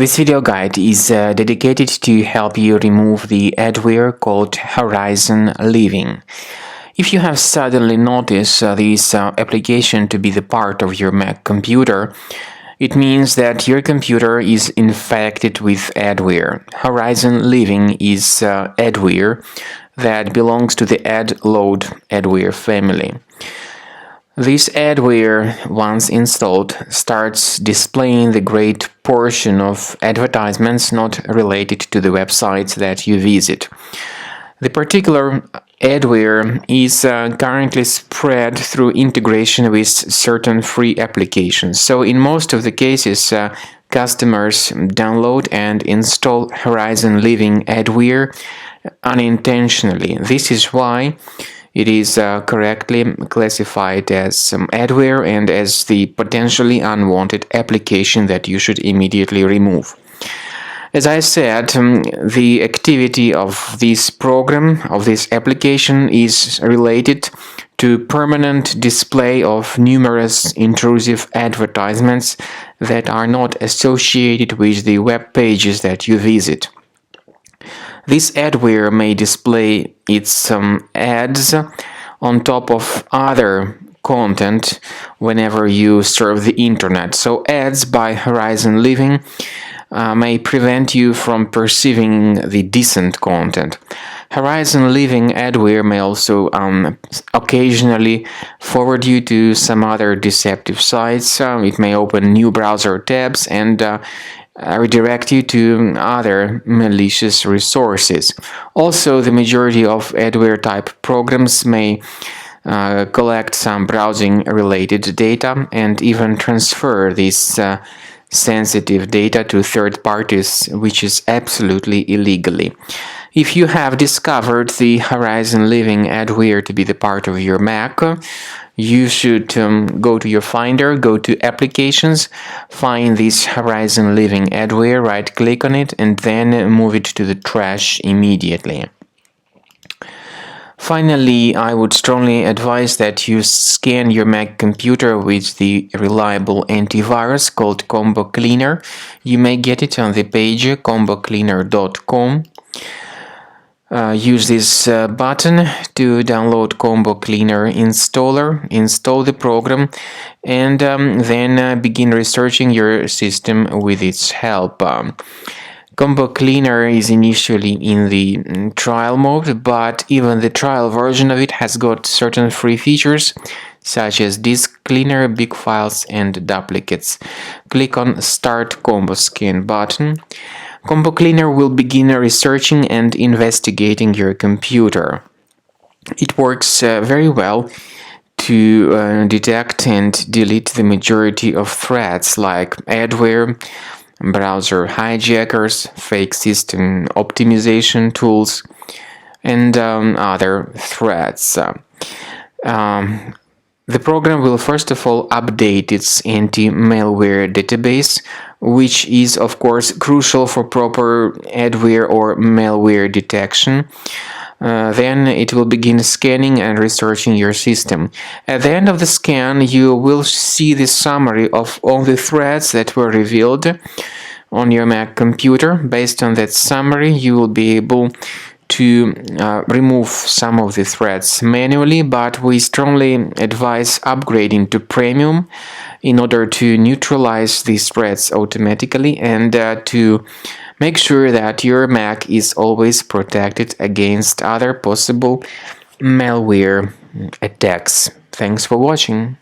This video guide is dedicated to help you remove the adware called HorizonLiving. If you have suddenly noticed this application to be the part of your Mac computer, it means that your computer is infected with adware. HorizonLiving is adware that belongs to the AdLoad adware family. This adware, once installed, starts displaying the great portion of advertisements not related to the websites that you visit. The particular adware is currently spread through integration with certain free applications. So in most of the cases, customers download and install HorizonLiving adware unintentionally. This is why it is correctly classified as adware and as the potentially unwanted application that you should immediately remove. As I said, the activity of this program, of this application, is related to permanent display of numerous intrusive advertisements that are not associated with the web pages that you visit. This adware may display its ads on top of other content whenever you surf the internet. So ads by HorizonLiving may prevent you from perceiving the decent content. HorizonLiving adware may also occasionally forward you to some other deceptive sites. It may open new browser tabs and redirect you to other malicious resources. Also, the majority of adware type programs may collect some browsing related data and even transfer this sensitive data to third parties, which is absolutely illegally. If you have discovered the HorizonLiving adware to be the part of your Mac, you should go to your Finder, go to Applications, find this HorizonLiving adware, right-click on it, and then move it to the trash immediately. Finally, I would strongly advise that you scan your Mac computer with the reliable antivirus called Combo Cleaner. You may get it on the page combocleaner.com. Use this button to download Combo Cleaner Installer, install the program, and then begin researching your system with its help. Combo Cleaner is initially in the trial mode, but even the trial version of it has got certain free features such as disk cleaner, big files, and duplicates. Click on Start Combo Scan button. Combo Cleaner will begin researching and investigating your computer. It works very well to detect and delete the majority of threats like adware, browser hijackers, fake system optimization tools, and other threats. The program will first of all update its anti-malware database, which is of course crucial for proper adware or malware detection. Then it will begin scanning and researching your system. At the end of the scan, you will see the summary of all the threats that were revealed on your Mac computer. Based on that summary, you will be able to remove some of the threats manually, but we strongly advise upgrading to Premium in order to neutralize these threats automatically and to make sure that your Mac is always protected against other possible malware attacks. Thanks for watching.